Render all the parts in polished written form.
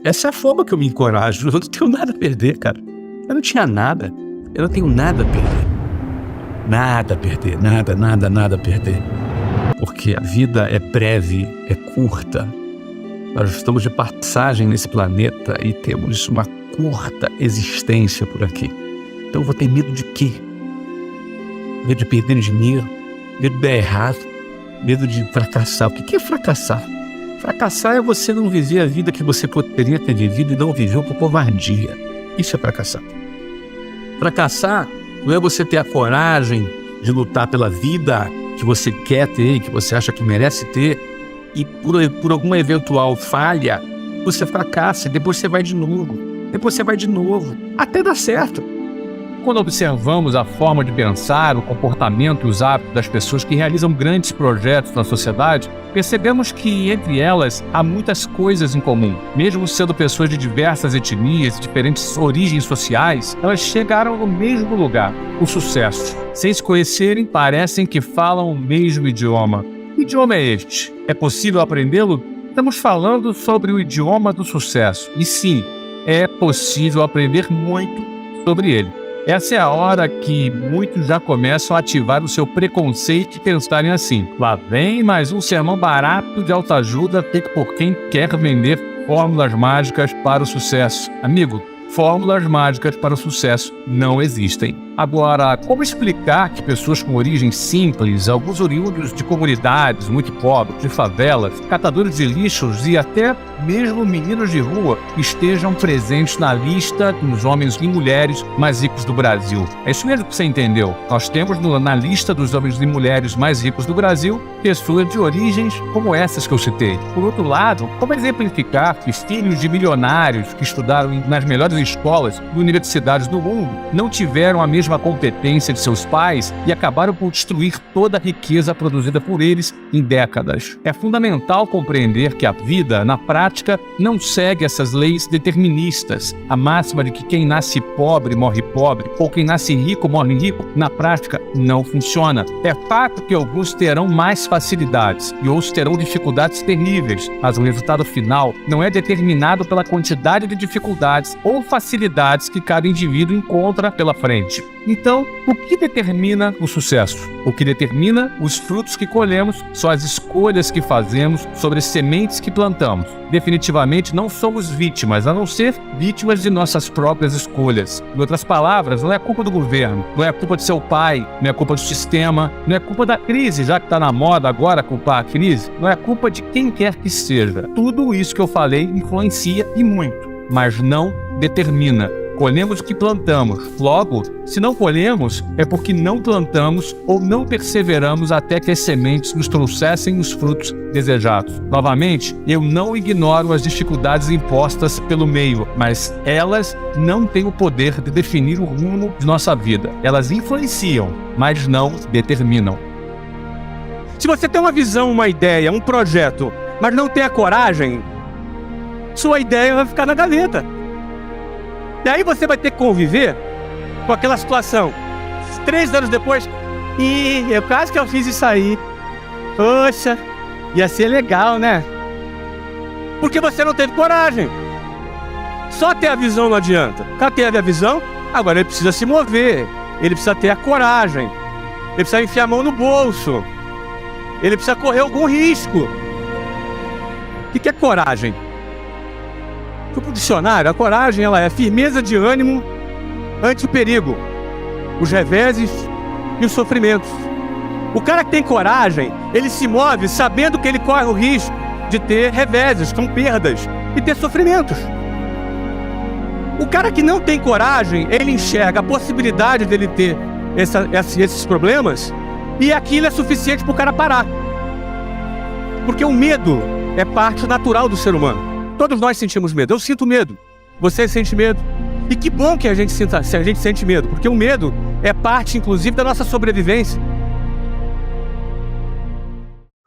Essa é a forma que eu me encorajo. Eu não tenho nada a perder, cara. Eu não tinha nada. Eu não tenho nada a perder. Nada a perder, nada a perder. Porque a vida é breve, é curta. Nós estamos de passagem nesse planeta e temos uma curta existência por aqui. Então eu vou ter medo de quê? Medo de perder dinheiro, medo de dar errado, medo de fracassar. O que é fracassar? Fracassar é você não viver a vida que você poderia ter vivido e não viveu por covardia. Isso é fracassar. Fracassar não é você ter a coragem de lutar pela vida que você quer ter, que você acha que merece ter, e por alguma eventual falha, você fracassa, e depois você vai de novo, até dar certo. Quando observamos a forma de pensar, o comportamento e os hábitos das pessoas que realizam grandes projetos na sociedade, percebemos que entre elas há muitas coisas em comum. Mesmo sendo pessoas de diversas etnias e diferentes origens sociais, elas chegaram no mesmo lugar, o sucesso. Sem se conhecerem, parecem que falam o mesmo idioma. Que idioma é este? É possível aprendê-lo? Estamos falando sobre o idioma do sucesso. E sim, é possível aprender muito sobre ele. Essa é a hora que muitos já começam a ativar o seu preconceito e pensarem assim: lá vem mais um sermão barato de autoajuda feito por quem quer vender fórmulas mágicas para o sucesso. Amigo, fórmulas mágicas para o sucesso não existem. Agora, como explicar que pessoas com origem simples, alguns oriundos de comunidades muito pobres, de favelas, catadores de lixos e até mesmo meninos de rua estejam presentes na lista dos homens e mulheres mais ricos do Brasil? É isso mesmo que você entendeu. Nós temos na lista dos homens e mulheres mais ricos do Brasil pessoas de origens como essas que eu citei. Por outro lado, como exemplificar que filhos de milionários que estudaram nas melhores escolas e universidades do mundo não tiveram a mesma competência de seus pais e acabaram por destruir toda a riqueza produzida por eles em décadas? É fundamental compreender que a vida, na prática, não segue essas leis deterministas. A máxima de que quem nasce pobre morre pobre, ou quem nasce rico morre rico, na prática não funciona. É fato que alguns terão mais facilidades e outros terão dificuldades terríveis, mas o resultado final não é determinado pela quantidade de dificuldades ou facilidades que cada indivíduo encontra pela frente. Então, o que determina o sucesso? O que determina os frutos que colhemos são as escolhas que fazemos sobre as sementes que plantamos. Definitivamente não somos vítimas, a não ser vítimas de nossas próprias escolhas. Em outras palavras, não é culpa do governo, não é culpa do seu pai, não é culpa do sistema, não é culpa da crise, já que está na moda agora culpar a crise, não é culpa de quem quer que seja. Tudo isso que eu falei influencia e muito, mas não determina. Colhemos o que plantamos. Logo, se não colhemos, é porque não plantamos ou não perseveramos até que as sementes nos trouxessem os frutos desejados. Novamente, eu não ignoro as dificuldades impostas pelo meio, mas elas não têm o poder de definir o rumo de nossa vida. Elas influenciam, mas não determinam. Se você tem uma visão, uma ideia, um projeto, mas não tem a coragem, sua ideia vai ficar na gaveta. E aí você vai ter que conviver com aquela situação. 3 anos depois, eu quase que eu fiz isso aí. Poxa, ia ser legal, né? Porque você não teve coragem. Só ter a visão não adianta. O cara teve a visão, agora ele precisa se mover. Ele precisa ter a coragem. Ele precisa enfiar a mão no bolso. Ele precisa correr algum risco. O que é coragem? Para o dicionário, a coragem ela é firmeza de ânimo ante o perigo, os reveses e os sofrimentos. O cara que tem coragem, ele se move sabendo que ele corre o risco de ter reveses, com perdas e ter sofrimentos. O cara que não tem coragem, ele enxerga a possibilidade dele ter esses problemas e aquilo é suficiente para o cara parar. Porque o medo é parte natural do ser humano. Todos nós sentimos medo. Eu sinto medo. Você sente medo. E que bom que a gente sente medo, porque o medo é parte, inclusive, da nossa sobrevivência.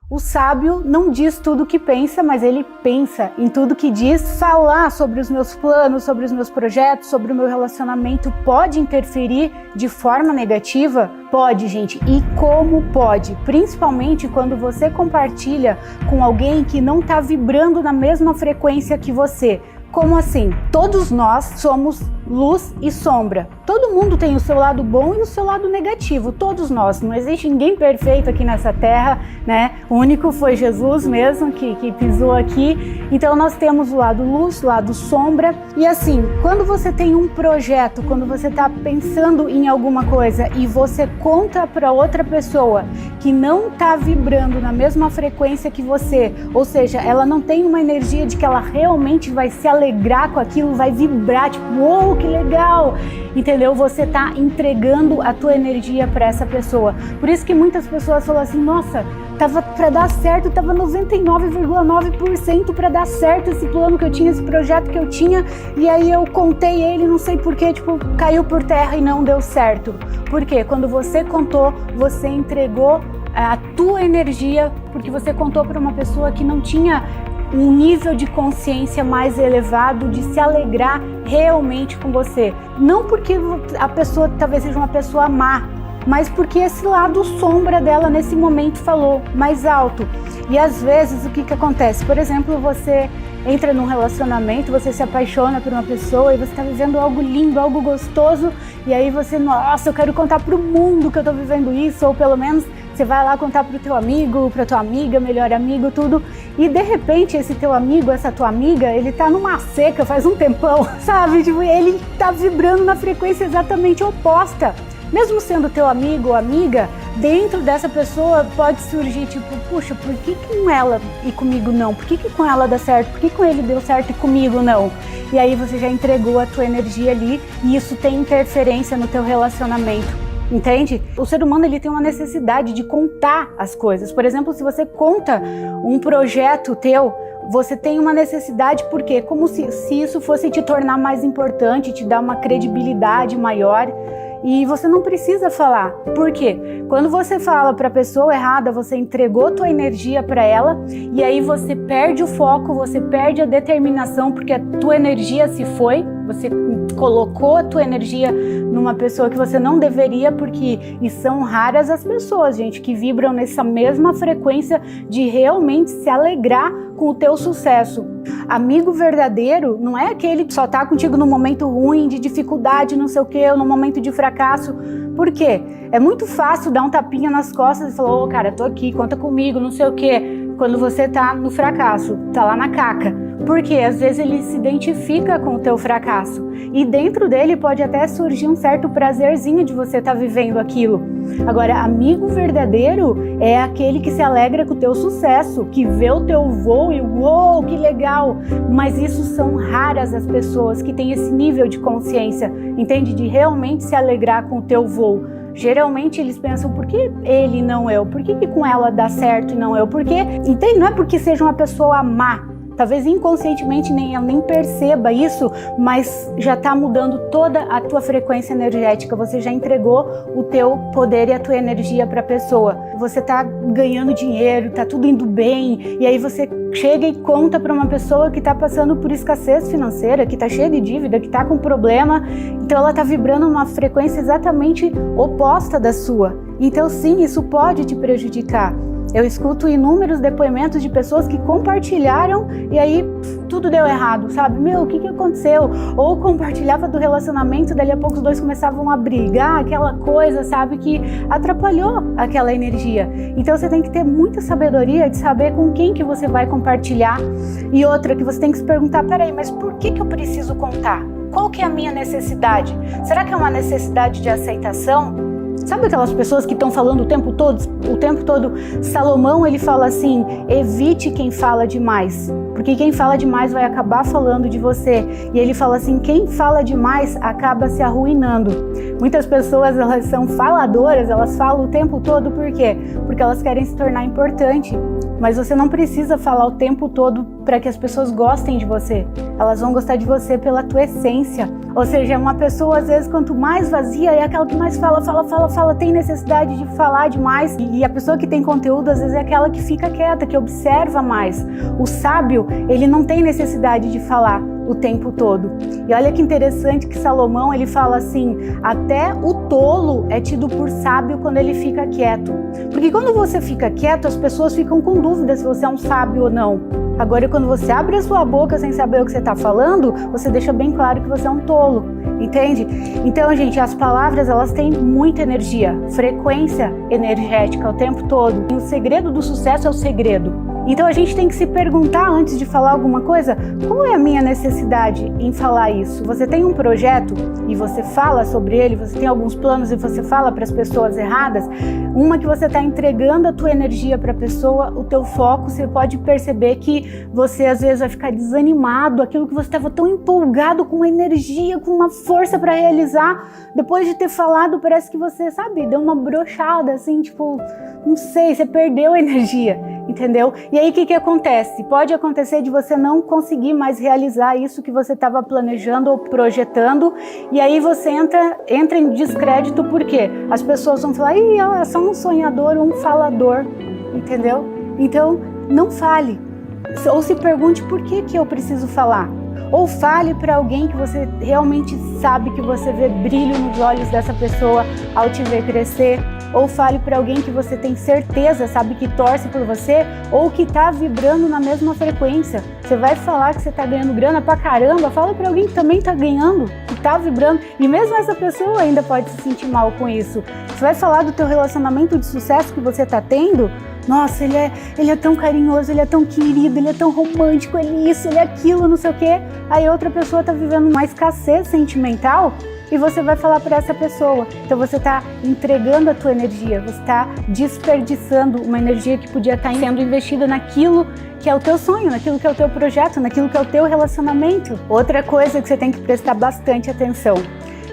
O sábio não diz tudo o que pensa, mas ele pensa em tudo que diz. Falar sobre os meus planos, sobre os meus projetos, sobre o meu relacionamento pode interferir de forma negativa? Pode, gente. E como pode? Principalmente quando você compartilha com alguém que não está vibrando na mesma frequência que você. Como assim? Todos nós somos luz e sombra. Todo mundo tem o seu lado bom e o seu lado negativo. Todos nós. Não existe ninguém perfeito aqui nessa terra, né? O único foi Jesus mesmo que pisou aqui. Então nós temos o lado luz, o lado sombra. E assim, quando você tem um projeto, quando você está pensando em alguma coisa e você conta para outra pessoa que não está vibrando na mesma frequência que você, ou seja, ela não tem uma energia de que ela realmente vai se alegrar com aquilo, vai vibrar, tipo, uou, que legal, entendeu? Você está entregando a tua energia para essa pessoa. Por isso que muitas pessoas falam assim, nossa, tava para dar certo, tava 99,9% para dar certo esse plano que eu tinha, esse projeto que eu tinha, e aí eu contei ele, não sei porquê, tipo, caiu por terra e não deu certo. Por quê? Quando você contou, você entregou a tua energia, porque você contou para uma pessoa que não tinha um nível de consciência mais elevado, de se alegrar realmente com você. Não porque a pessoa talvez seja uma pessoa má, mas porque esse lado sombra dela nesse momento falou mais alto. E às vezes o que acontece? Por exemplo, você entra num relacionamento, você se apaixona por uma pessoa e você está vivendo algo lindo, algo gostoso, e aí você, nossa, eu quero contar para o mundo que eu estou vivendo isso, ou pelo menos você vai lá contar para o teu amigo, para tua amiga, melhor amigo, tudo, e de repente esse teu amigo, essa tua amiga, ele tá numa seca faz um tempão, sabe? Tipo, ele tá vibrando na frequência exatamente oposta. Mesmo sendo teu amigo ou amiga, dentro dessa pessoa pode surgir tipo, puxa, por que com ela e comigo não? Por que com ela dá certo? Por que com ele deu certo e comigo não? E aí você já entregou a tua energia ali e isso tem interferência no teu relacionamento. Entende? O ser humano ele tem uma necessidade de contar as coisas. Por exemplo, se você conta um projeto teu, você tem uma necessidade, porque como se isso fosse te tornar mais importante, te dar uma credibilidade maior. E você não precisa falar. Por quê? Quando você fala para a pessoa errada, você entregou tua energia para ela e aí você perde o foco, você perde a determinação, porque a tua energia se foi, você colocou a tua energia numa pessoa que você não deveria, e são raras as pessoas, gente, que vibram nessa mesma frequência de realmente se alegrar com o teu sucesso. Amigo verdadeiro não é aquele que só tá contigo no momento ruim, de dificuldade, não sei o quê, ou no momento de fracasso. Por quê? É muito fácil dar um tapinha nas costas e falar, ô cara, tô aqui, conta comigo, não sei o quê, quando você tá no fracasso, tá lá na caca. Porque às vezes ele se identifica com o teu fracasso e dentro dele pode até surgir um certo prazerzinho de você estar vivendo aquilo. Agora, amigo verdadeiro é aquele que se alegra com o teu sucesso, que vê o teu voo e uou, que legal! Mas isso são raras as pessoas que têm esse nível de consciência, entende? De realmente se alegrar com o teu voo. Geralmente eles pensam, por que ele e não eu? Por que com ela dá certo e não eu? Porque, entende? Não é porque seja uma pessoa má. Talvez inconscientemente nem perceba isso, mas já está mudando toda a tua frequência energética. Você já entregou o teu poder e a tua energia para a pessoa. Você está ganhando dinheiro, está tudo indo bem, e aí você chega e conta para uma pessoa que está passando por escassez financeira, que está cheia de dívida, que está com problema. Então ela está vibrando numa frequência exatamente oposta da sua. Então sim, isso pode te prejudicar. Eu escuto inúmeros depoimentos de pessoas que compartilharam e aí tudo deu errado, sabe? Meu, o que aconteceu? Ou compartilhava do relacionamento, dali a pouco os dois começavam a brigar, aquela coisa, sabe? Que atrapalhou aquela energia. Então você tem que ter muita sabedoria de saber com quem que você vai compartilhar. E outra, que você tem que se perguntar, peraí, mas por que eu preciso contar? Qual que é a minha necessidade? Será que é uma necessidade de aceitação? Sabe aquelas pessoas que estão falando o tempo todo? Salomão, ele fala assim, evite quem fala demais, porque quem fala demais vai acabar falando de você. E ele fala assim, quem fala demais acaba se arruinando. Muitas pessoas, elas são faladoras, elas falam o tempo todo, por quê? Porque elas querem se tornar importante. Mas você não precisa falar o tempo todo para que as pessoas gostem de você. Elas vão gostar de você pela tua essência. Ou seja, uma pessoa, às vezes, quanto mais vazia, é aquela que mais fala, tem necessidade de falar demais. E a pessoa que tem conteúdo, às vezes, é aquela que fica quieta, que observa mais. O sábio, ele não tem necessidade de falar o tempo todo. E olha que interessante que Salomão, ele fala assim, até o tolo é tido por sábio quando ele fica quieto. Porque quando você fica quieto, as pessoas ficam com dúvida se você é um sábio ou não. Agora, quando você abre a sua boca sem saber o que você está falando, você deixa bem claro que você é um tolo, entende? Então, gente, as palavras, elas têm muita energia, frequência energética o tempo todo. E o segredo do sucesso é o segredo. Então a gente tem que se perguntar antes de falar alguma coisa, qual é a minha necessidade em falar isso? Você tem um projeto e você fala sobre ele, você tem alguns planos e você fala para as pessoas erradas, uma que você está entregando a tua energia para a pessoa, o teu foco, você pode perceber que você às vezes vai ficar desanimado, aquilo que você estava tão empolgado, com energia, com uma força para realizar, depois de ter falado parece que você, sabe, deu uma brochada assim, tipo, não sei, você perdeu a energia, entendeu? E aí o que acontece? Pode acontecer de você não conseguir mais realizar isso que você estava planejando ou projetando, e aí você entra em descrédito, porque as pessoas vão falar, ih, é só um sonhador ou um falador, entendeu? Então, não fale. Ou se pergunte por que eu preciso falar. Ou fale para alguém que você realmente sabe que você vê brilho nos olhos dessa pessoa ao te ver crescer. Ou fale para alguém que você tem certeza, sabe, que torce por você ou que tá vibrando na mesma frequência. Você vai falar que você tá ganhando grana pra caramba, fala para alguém que também tá ganhando, que tá vibrando, e mesmo essa pessoa ainda pode se sentir mal com isso. Você vai falar do teu relacionamento de sucesso que você tá tendo. Nossa, ele é tão carinhoso, ele é tão querido, ele é tão romântico, ele é isso, ele é aquilo, não sei o quê. Aí outra pessoa tá vivendo uma escassez sentimental e você vai falar para essa pessoa. Então você está entregando a tua energia, você está desperdiçando uma energia que podia estar sendo investida naquilo que é o teu sonho, naquilo que é o teu projeto, naquilo que é o teu relacionamento. Outra coisa que você tem que prestar bastante atenção.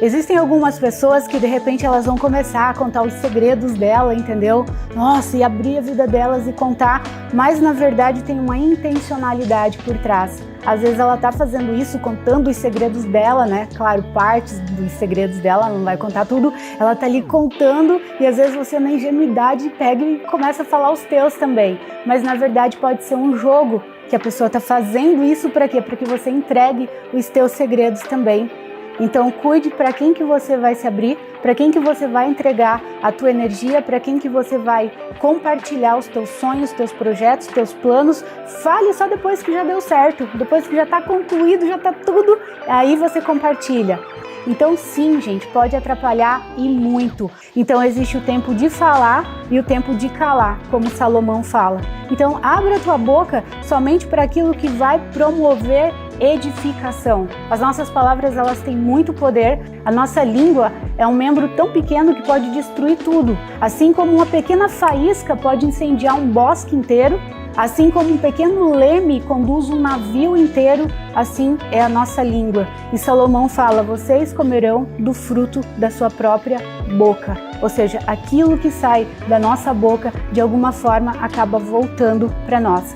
Existem algumas pessoas que de repente elas vão começar a contar os segredos dela, entendeu? Nossa, e abrir a vida delas e contar, mas na verdade tem uma intencionalidade por trás. Às vezes ela tá fazendo isso, contando os segredos dela, né? Claro, partes dos segredos dela, não vai contar tudo. Ela tá ali contando e às vezes você na ingenuidade pega e começa a falar os teus também. Mas na verdade pode ser um jogo que a pessoa tá fazendo isso para quê? Para que você entregue os teus segredos também. Então cuide para quem que você vai se abrir, para quem que você vai entregar a tua energia, para quem que você vai compartilhar os teus sonhos, teus projetos, teus planos. Fale só depois que já deu certo, depois que já está concluído, já está tudo, aí você compartilha. Então sim, gente, pode atrapalhar e muito. Então existe o tempo de falar e o tempo de calar, como Salomão fala. Então abra a tua boca somente para aquilo que vai promover edificação. As nossas palavras, elas têm muito poder. A nossa língua é um membro tão pequeno que pode destruir tudo. Assim como uma pequena faísca pode incendiar um bosque inteiro, assim como um pequeno leme conduz um navio inteiro, assim é a nossa língua. E Salomão fala, vocês comerão do fruto da sua própria boca. Ou seja, aquilo que sai da nossa boca, de alguma forma, acaba voltando para nós.